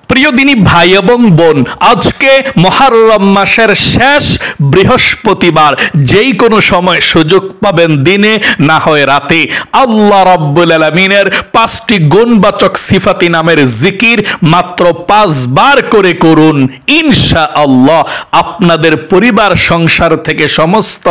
প্রিয় দিনী ভাই এবং বোন, আজকে মুহররম মাসের শেষ বৃহস্পতিবার, যেই কোনো সময় সুযোগ পাবেন, দিনে না হয় রাতে, আল্লাহ রাব্বুল আলামিনের 5টি গুণবাচক সিফাতি নামের জিকির মাত্র 5 বার করে করুন। ইনশাআল্লাহ আপনাদের পরিবার সংসার থেকে সমস্ত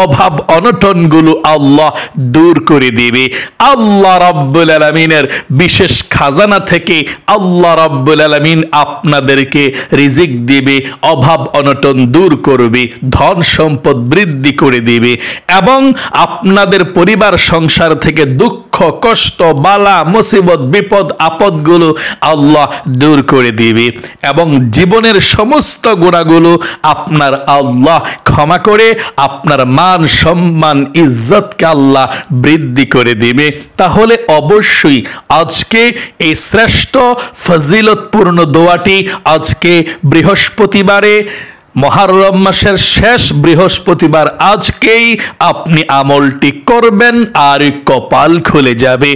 অভাব অনটনগুলো আল্লাহ দূর করে দিবে। আল্লাহ রাব্বুল আলামিনের বিশেষ খাজানা থেকে আল্লাহ রাব্বুল আলামিন আপনাদেরকে রিজিক দিবে, অভাব অনটন দূর করবে, ধন সম্পদ বৃদ্ধি করে দিবে এবং আপনাদের পরিবার সংসার থেকে দুঃখ কষ্ট বালা মুসিবত বিপদ আপদগুলো আল্লাহ দূর করে দিবে এবং জীবনের সমস্ত গুনাহগুলো আপনার আল্লাহ ক্ষমা করে আপনার মান সম্মান ইজ্জতকে আল্লাহ বৃদ্ধি করে দিবে। তাহলে অবশ্যই আজকে এই শ্রেষ্ঠ ফজিলতপূর্ণ দোয়াটি আজকে বৃহস্পতিবারে, মুহররম মাসের শেষ বৃহস্পতিবার, আজকেই আপনি আমলটি করবেন আর কপাল খুলে যাবে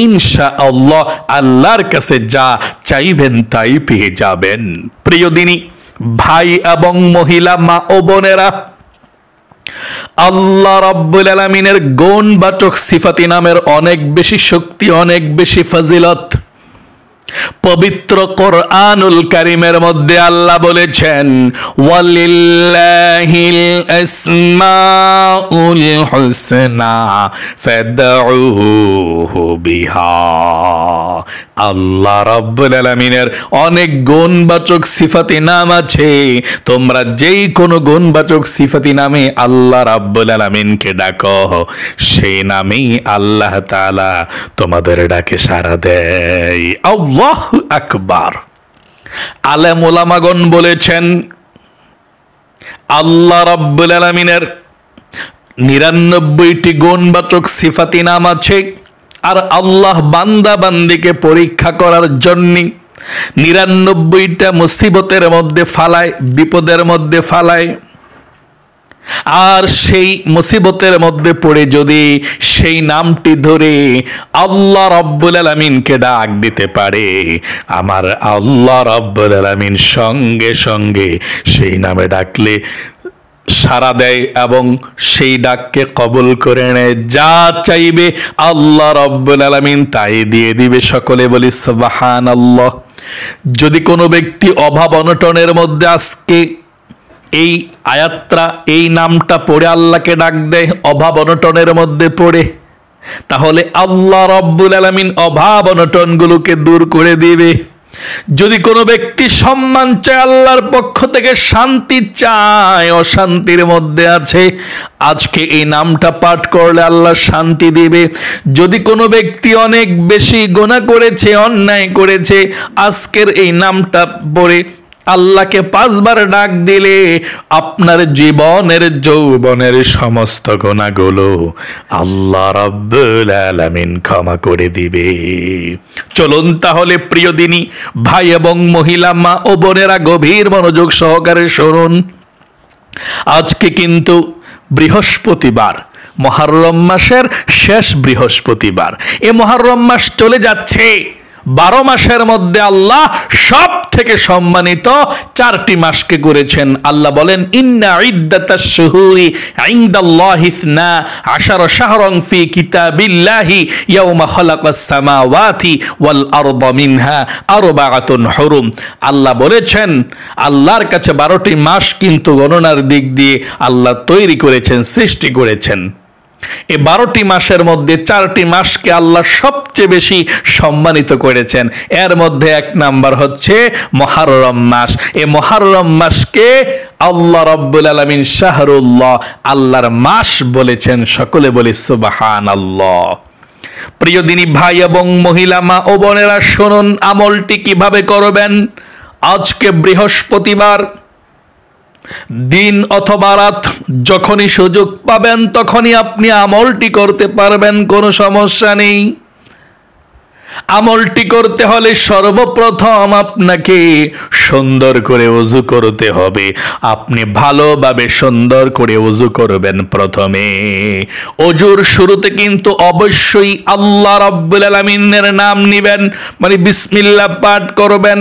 ইনশাআল্লাহ। আল্লাহর কাছে যা চাইবেন তাই পেয়ে যাবেন। প্রিয় দিনী ভাই এবং মহিলা, মা ও বোনেরা, আল্লাহ রাব্বুল আলামিনের গুণবাচক সিফাতি নামের অনেক বেশি শক্তি, অনেক বেশি ফজিলত। পবিত্র কোরআনুল কারীমের মধ্যে আল্লাহ বলেছেন, ওয়ালিল্লাহিল আসমাউল হুসনা ফাদউহু বিহা। আল্লাহ রাব্বুল আলামিনের অনেক গুণবাচক সিফাতি নাম আছে, তোমরা যেই কোনো গুণবাচক সিফাতি নামে আল্লাহ রাব্বুল আলামিনকে ডাকো, সেই নামেই আল্লাহ তাআলা তোমাদের ডাকে সাড়া দেয়। আল্লাহু আকবার। আলেম ওলামাগণ বলেছেন, আল্লাহ রাব্বুল আলামিনের 99টি গুণবাচক সিফাতি নাম আছে, আর আল্লাহ বান্দা বান্দিকে পরীক্ষা করার জন্য 99টা মুসিবতের মধ্যে ফালায়, বিপদের মধ্যে ফালায়। আর সেই মুসিবতের মধ্যে পড়ে যদি সেই নামটি ধরে আল্লাহ রাব্বুল আলামিনকে ডাক দিতে পারে, আমার আল্লাহ রাব্বুল আলামিন সঙ্গে সঙ্গে সেই নামে ডাকলে সাড়া দেয় এবং সেই ডাককে কবুল করে নেয়। যা চাইবে আল্লাহ রাব্বুল আলামিন তাই দিয়ে দিবে। সকলে বলি সুবহানাল্লাহ। যদি কোনো ব্যক্তি অভাব অনটনের মধ্যে আজকে এই আয়াতটা, এই নামটা পড়ে আল্লাহকে ডাক দেয়, অভাব অনটনের মধ্যে পড়ে, তাহলে আল্লাহ রাব্বুল আলামিন অভাব অনটনগুলোকে দূর করে দিবে। যদি কোনো ব্যক্তি সম্মান চায়, আল্লাহর পক্ষ থেকে শান্তি চায়, অশান্তির মধ্যে আছে, আজকে এই নামটা পাঠ করলে আল্লাহ শান্তি দিবে। যদি কোনো ব্যক্তি অনেক বেশি গুনাহ করেছে, অন্যায় করেছে, আজকের এই নামটা পড়ে আল্লাহকে 5 বার ডাক দিলে আপনার জীবনের যৌবনের সমস্ত গুনাহগুলো আল্লাহ রাব্বুল আলামিন ক্ষমা করে দিবে। চলুন তাহলে প্রিয় দিনী ভাই এবং মহিলা, মা ও বোনেরা, গভীর মনোযোগ সহকারে শুনুন। আজকে কিন্তু বৃহস্পতিবার, মুহররম মাসের শেষ বৃহস্পতিবার। এ মুহররম মাস চলে যাচ্ছে। 12 মাসের মধ্যে আল্লাহ সব থেকে সম্মানিত 4টি মাসকে করেছেন। আল্লাহ বলেন, ইন্না ইদ্দাতাশ শুহুরি ইনদাল্লাহি 12 শাহরান ফি কিতাবিল্লাহি ইয়াওমা খালাকাস সামাওয়াতি ওয়াল আরদা মিনহা আরবাআতুন হুরুম। আল্লাহ বলেছেন, আল্লাহর কাছে 12টি মাস কিন্তু গণনার দিক দিয়ে আল্লাহ তৈরি করেছেন, সৃষ্টি করেছেন। এই 12টি মাসের মধ্যে 4টি মাসকে আল্লাহ সবচেয়ে বেশি সম্মানিত করেছেন। এর মধ্যে 1 নাম্বার হচ্ছে মুহররম মাস। এই মুহররম মাসকে আল্লাহ রাব্বুল আলামিন শাহরুল্লাহ, আল্লাহর মাস বলেছেন। সকলে বলি সুবহানাল্লাহ। প্রিয় দিনী ভাই এবং মহিলা, মা ও বোনেরা, শুনুন আমলটি কিভাবে করবেন। আজকে বৃহস্পতিবার দিন অথবা রাত, যখনই সুযোগ পাবেন তখনই আপনি আমলটি করতে পারবেন, কোনো সমস্যা নেই। আমলটি করতে হলে সর্বপ্রথম আপনাকে সুন্দর করে ওযু করতে হবে। আপনি ভালোভাবে সুন্দর করে ওযু করবেন। প্রথমে ওযুর শুরুতে কিন্তু অবশ্যই আল্লাহ রাব্বুল আলামিনের নাম নেবেন, মানে বিসমিল্লাহ পাঠ করবেন।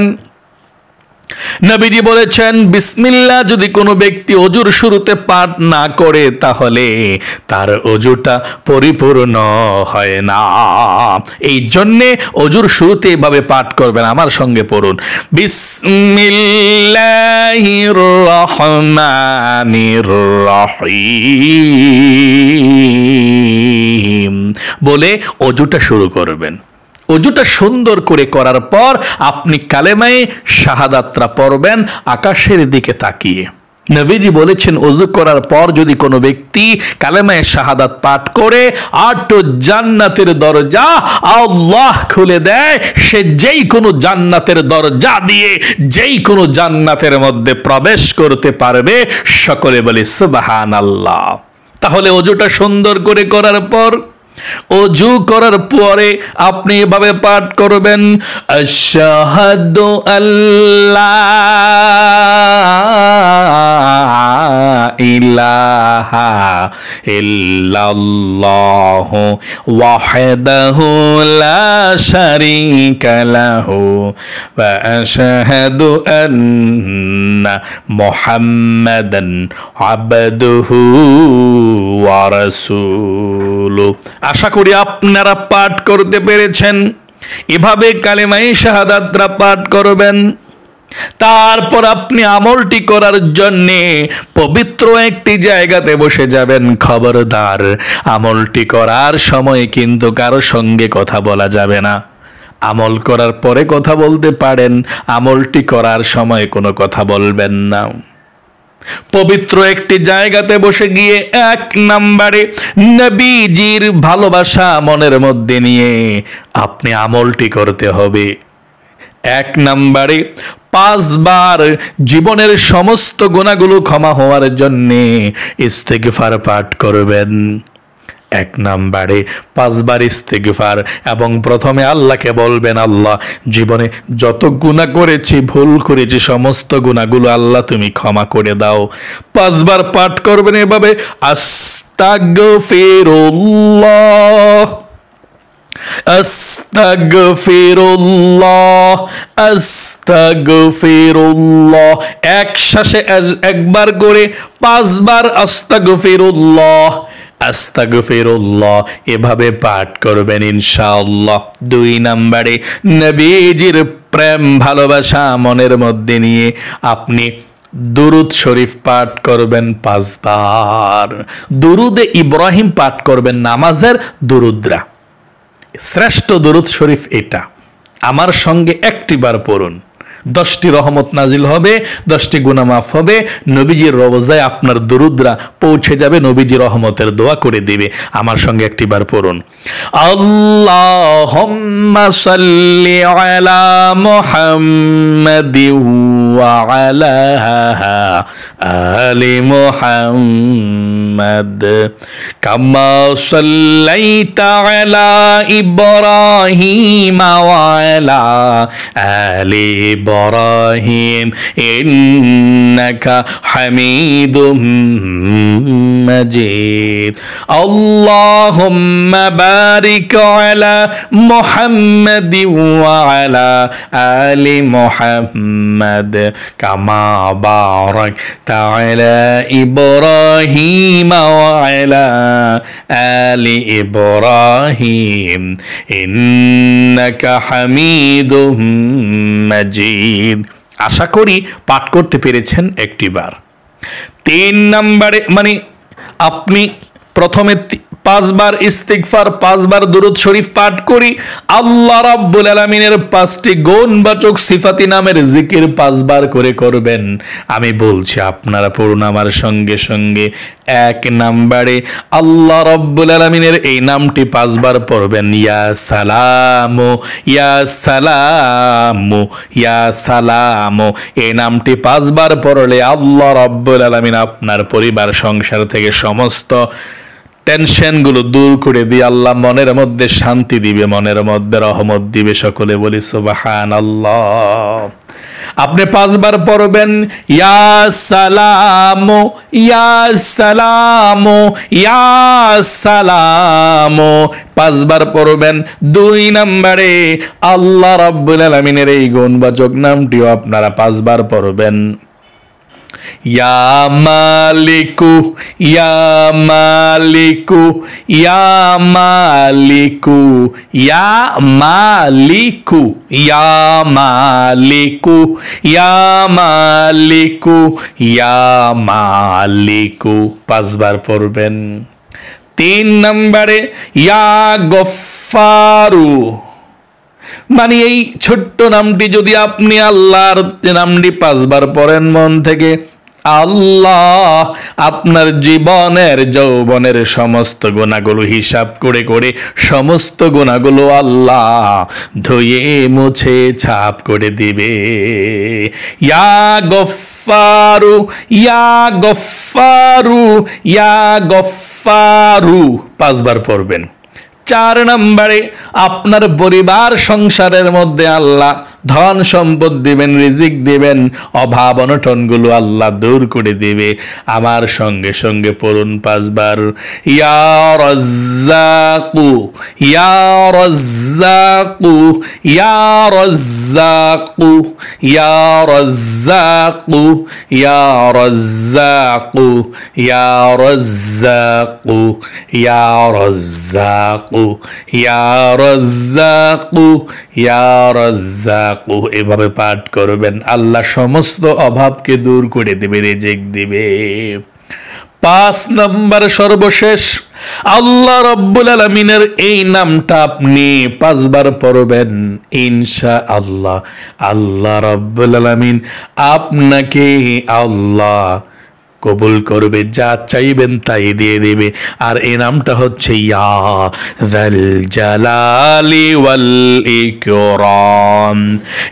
নবীজি বলেছেন বিসমিল্লাহ যদি কোনো ব্যক্তি অজুর শুরুতে পাঠ না করে তাহলে তার অজুটা পরিপূর্ণ হয় না। এই জন্যে অজুর শুরুতে এভাবে পাঠ করবেন, আমার সঙ্গে পড়ুন, বিসমিল্লাহির রহমানির রহিম বলে অজুটা শুরু করবেন। অজুটা সুন্দর করে করার পর আপনি কালেমায়ে শাহাদাতটা পড়বেন আকাশের দিকে তাকিয়ে। নবীজি বলেছেন অজু করার পর যদি কোনো ব্যক্তি কালেমায়ে শাহাদাত পাঠ করে 8 জান্নাতের দরজা আল্লাহ খুলে দেয়, সে যেই কোনো জান্নাতের দরজা দিয়ে যেই কোনো জান্নাতের মধ্যে প্রবেশ করতে পারবে। সকলে বলে সুবহানাল্লাহ। তাহলে অজুটা সুন্দর করে করার পর, অজু করার পরে আপনি এভাবে পাঠ করবেন, আশহাদু আল্লাহ ইলাহা ইল্লাল্লাহু ওয়াহদাহু লা শারীকা লাহু ওয়া আশহাদু আন্না মুহাম্মাদান আবদুহু ওয়া রাসূলুহু। আশা করি আপনারা পাঠ করতে পেরেছেন। এভাবে কালেমায়ে শাহাদাতরা পাঠ করবেন। তারপর আপনি আমলটি করার জন্যে পবিত্র একটি জায়গাতে বসে যাবেন। খবরদার, আমলটি করার সময় কিন্তু কারো সঙ্গে কথা বলা যাবে না। আমল করার পরে কথা বলতে পারেন, আমলটি করার সময় কোনো কথা বলবেন না। পবিত্র একটি জায়গাতে বসে গিয়ে 1 নম্বরে নবীজির ভালোবাসা মনের মধ্যে নিয়ে আপনি আমলটি করতে হবে। 1 নম্বরে 5 বার জীবনের সমস্ত গুনাহগুলো ক্ষমা হওয়ার জন্যে ইস্তেগফার পাঠ করবেন। 1 নম্বরে 5 বার ইস্তেগফার, এবং প্রথমে আল্লাহকে বলবেন, আল্লাহ জীবনে যত গুনাহ করেছি, ভুল করেছি, সমস্ত গুনাহগুলো আল্লাহ তুমি ক্ষমা করে দাও। 5 বার পাঠ করবেন এভাবে, আস্তাগফিরুল্লাহ আস্তাগফিরুল্লাহ আস্তাগফিরুল্লাহ। এক শ্বাসে একবার করে 5 বার আস্তাগফিরুল্লাহ আস্তাগফিরুল্লাহ এভাবে পাঠ করবেন ইনশাআল্লাহ। 2 নম্বরে নবীজির প্রেম ভালোবাসা মনের মধ্যে নিয়ে আপনি দুরুদ শরীফ পাঠ করবেন 5 বার। দুরুদে ইব্রাহিম পাঠ করবেন, নামাজের দুরুদরা। শ্রেষ্ঠ দুরুদ শরীফ এটা। আমার সঙ্গে একটি বার পড়ুন, 10টি রহমত নাজিল হবে, 10টি গুনাহ মাফ হবে, নবীজির রওজায় আপনার দুরুদরা পৌঁছে যাবে, নবীজি রহমতের দোয়া করে দিবে। আমার সঙ্গে একটি বার পড়ুন, আল্লাহুম্মা সাল্লি আলা মুহাম্মাদি ওয়া আলা আলি মুহাম্মাদ কামা সাল্লাইতা আলা ইব্রাহিম ওয়া আলা আলি ইব্রাহিম ইন্নাকা হামিদুম মাজিদ। আল্লাহুম্মা বারিক আলা মুহাম্মাদি ওয়া আলা আলি মুহাম্মাদ কামা বারাকতা আলা ইব্রাহিম ওয়া আলা আলি ইব্রাহিম ইন্নাকা হামিদুম মাজিদ। আশা করি পাঠ করতে পেরেছেন একটিবার। 3 নম্বরে মানে আপনি প্রথমে 5 বার ইস্তিগফার, 5 বার দুরূদ শরীফ পাঠ করি, আল্লাহ রাব্বুল আলামিনের 5টি গুণবাচক সিফাতি নামের জিকির 5 বার করে করবেন। আমি বলছি, আপনারা পড়ুন আমার সঙ্গে সঙ্গে। 1 নম্বরে আল্লাহ রাব্বুল আলামিনের এই নামটি 5 বার পড়বেন, ইয়া সালামু ইয়া সালামু ইয়া সালামু। এই নামটি 5 বার পড়লে আল্লাহ রাব্বুল আলামিন আপনার পরিবার সংসার থেকে সমস্ত টেনশনগুলো দূর করে দিয়ে আল্লাহ মনের মধ্যে শান্তি দিবে, মনের মধ্যে রহমত দিবে। সকলে বলি সুবহানাল্লাহ। আপনি 5 বার পড়বেন ইয়া সালামু ইয়া সালামু ইয়া সালামু, 5 বার পড়বেন। 2 নম্বরে আল্লাহ রাব্বুল আলামিনের এই গুণবাচক নামটিও আপনারা 5 বার পড়বেন। ইয়া মালিকু ইয়া মালিকু ইয়া মালিকু ইয়া মালিকু ইয়া মালিকু ইয়া মালিকু ইয়া মালিকু, 5 বার পড়বেন। 3 নম্বরে ইয়া গফফারু, মানে এই ছোট্ট নামটি যদি আপনি আল্লাহর নামটি 5 বার পড়েন মন থেকে, আল্লাহ আপনার জীবনের যৌবনের সমস্ত গুনাহগুলো হিসাব করে করে সমস্ত গুনাহগুলো আল্লাহ ধুয়ে মুছে ছাপ করে দিবে। ইয়া গফফারু ইয়া গফফারু ইয়া গফফারু, 5 বার পড়বেন। 4 নম্বরে আপনার পরিবার সংসারের মধ্যে আল্লাহ ধন সম্পদ দিবেন, রিজিক দিবেন, অভাব অনটনগুলো আল্লাহ দূর করে দিবে। আমার সঙ্গে সঙ্গে পড়ুন 5 বার ইয়া রাজ্জাকু ইয়া রাজ্জাকু ইয়া রাজ্জাকু ইয়া রাজ্জাকু ইয়া রাজ্জাকু ইয়া রাজ্জাকু ইয়া রাজ্জাকু ইয়া রাজ্জাকু ইয়া রাজ্জাকু, এভাবে পাঠ করবেন। আল্লাহ সমস্ত অভাবকে দূর করে দেবে, রিজিক দিবে। 5 নম্বর সর্বশেষ আল্লাহ রাব্বুল আলামিনের এই নামটা আপনি 5 বার পড়বেন, ইনশাআল্লাহ আল্লাহ রাব্বুল আলামিন আপনাকে আল্লাহ কবুল করবে, যা চাইবেন তাই দিয়ে দেবে। আর এই নামটা হচ্ছে ইয়া যাল জালালি ওয়াল ইকরাম,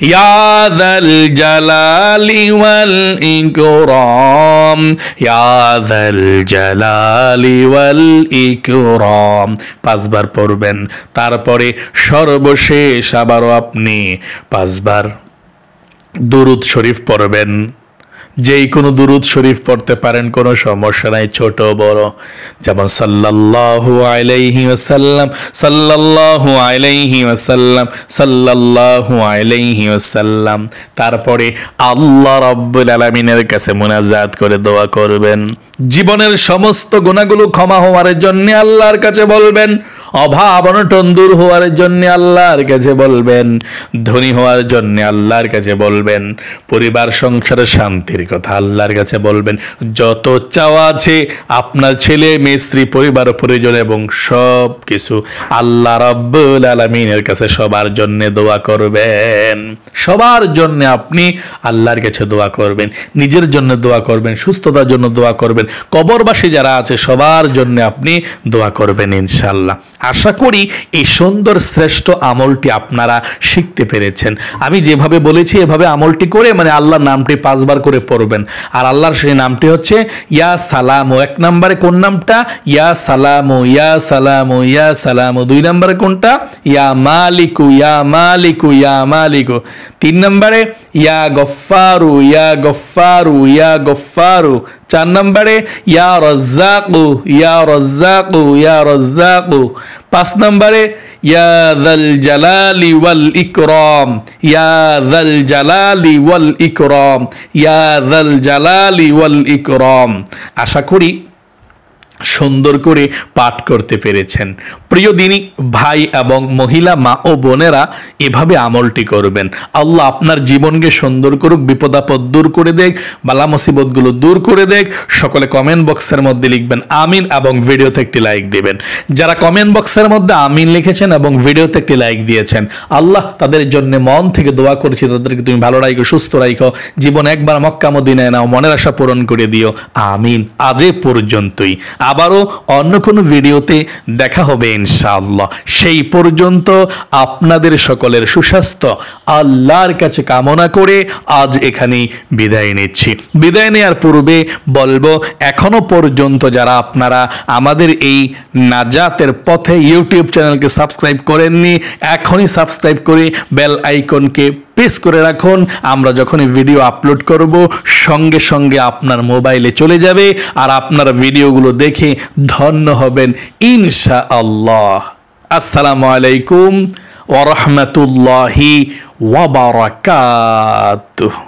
ইয়া যাল জালালি ওয়াল ইকরাম, ইয়া যাল জালালি ওয়াল ইকরাম, 5 বার পড়বেন। তারপরে সর্বশেষ আবারও আপনি 5 বার দুরূদ শরীফ পড়বেন। যেই কোনো দুরূদ শরীফ পড়তে পারেন, কোনো সমস্যা নাই, ছোট বড়, যেমন সাল্লাল্লাহু আলাইহি ওয়াসাল্লাম সাল্লাল্লাহু আলাইহি ওয়াসাল্লাম সাল্লাল্লাহু আলাইহি ওয়াসাল্লাম। তারপরে আল্লাহ রাব্বুল আলামিনের কাছে মুনাজাত করে দোয়া করবেন। জীবনের সমস্ত গুনাহগুলো ক্ষমা হওয়ার জন্য আল্লাহর কাছে বলবেন, অভাব অনটন দূর হওয়ার জন্য আল্লাহর কাছে বলবেন, ধনী হওয়ার জন্য আল্লাহর কাছে বলবেন, পরিবার সংসারে শান্তির কথা আল্লাহর কাছে বলবেন। যত চাওয়া আছে আপনার ছেলে মেয়ে স্ত্রী পরিবার পরিজন এবং সব কিছু আল্লাহ রাব্বুল আলামিনের কাছে সবার জন্য দোয়া করবেন। সবার জন্য আপনি আল্লাহর কাছে দোয়া করবেন, নিজের জন্য দোয়া করবেন, সুস্থতার জন্য দোয়া করবেন, কবরবাসী যারা আছে সবার জন্য আপনি দোয়া করবেন ইনশাআল্লাহ। আশা করি এই সুন্দর শ্রেষ্ঠ আমলটি আপনারা শিখতে পেরেছেন। আমি যেভাবে বলেছি এভাবে আমলটি করে মানে আল্লাহর নামটি 5 বার করে পড়বেন। আর আল্লাহর সেই নামটি হচ্ছে ইয়া সালামু। 1 নম্বরে কোন নামটা? ইয়া সালামু ইয়া সালামু ইয়া সালামু। 2 নম্বরে কোনটা? ইয়া মালিকু ইয়া মালিকু ইয়া মালিকু। 3 নম্বরে ইয়া গফফারু ইয়া গফফারু ইয়া গফফারু। 4 নম্বরে ইয়া রাজ্জাকু ইয়া রাজ্জাকু ইয়া রাজ্জাকু। 5 নম্বরে ইয়া যাল জালালি ওয়াল ইকরাম ইয়া যাল জালালি ওয়াল ইকরাম ইয়া যাল জালালি ওয়াল ইকরাম। আশা করি সুন্দর করে পাঠ করতে পেরেছেন। প্রিয় দিনী ভাই এবং মহিলা মা ও বোনেরা, এভাবে আমলটি করবেন। আল্লাহ আপনার জীবনকে সুন্দর করুক, বিপদ আপদ দূর করে দেখ, বালা মুসিবতগুলো দূর করে দেখ। সকলে কমেন্ট বক্সের মধ্যে লিখবেন আমিন এবং ভিডিওতে একটি লাইক দিবেন। যারা কমেন্ট বক্সের মধ্যে আমিন লিখেছেন এবং ভিডিওতে একটি লাইক দিয়েছেন, আল্লাহ তাদের জন্য মন থেকে দোয়া করছি, তাদেরকে তুমি ভালো রাখো, সুস্থ রাখো, জীবন একবার মক্কা মদিনায় নাও, মনের আশা পূরণ করে দিও, আমিন। আজ এ পর্যন্তই, আবারও অন্য কোনো ভিডিওতে দেখা হবে ইনশাআল্লাহ। সেই পর্যন্ত আপনাদের সকলের সুস্বাস্থ্য আল্লাহর কাছে কামনা করে আজ এখানেই বিদায় নিচ্ছি। বিদায় নেওয়ার পূর্বে বলবো, এখনো পর্যন্ত যারা আপনারা আমাদের এই নাজাতের পথে ইউটিউব চ্যানেলকে সাবস্ক্রাইব করেননি, এখনই সাবস্ক্রাইব করে বেল আইকনকে প্রেস করে রাখুন। আমরা যখনই ভিডিও আপলোড করব সঙ্গে সঙ্গে আপনার মোবাইলে চলে যাবে, আর আপনার ভিডিওগুলো দেখে ধন্য হবেন ইনশাআল্লাহ। আসসালামু আলাইকুম ওয়া রাহমাতুল্লাহি ওয়া বারাকাতুহু।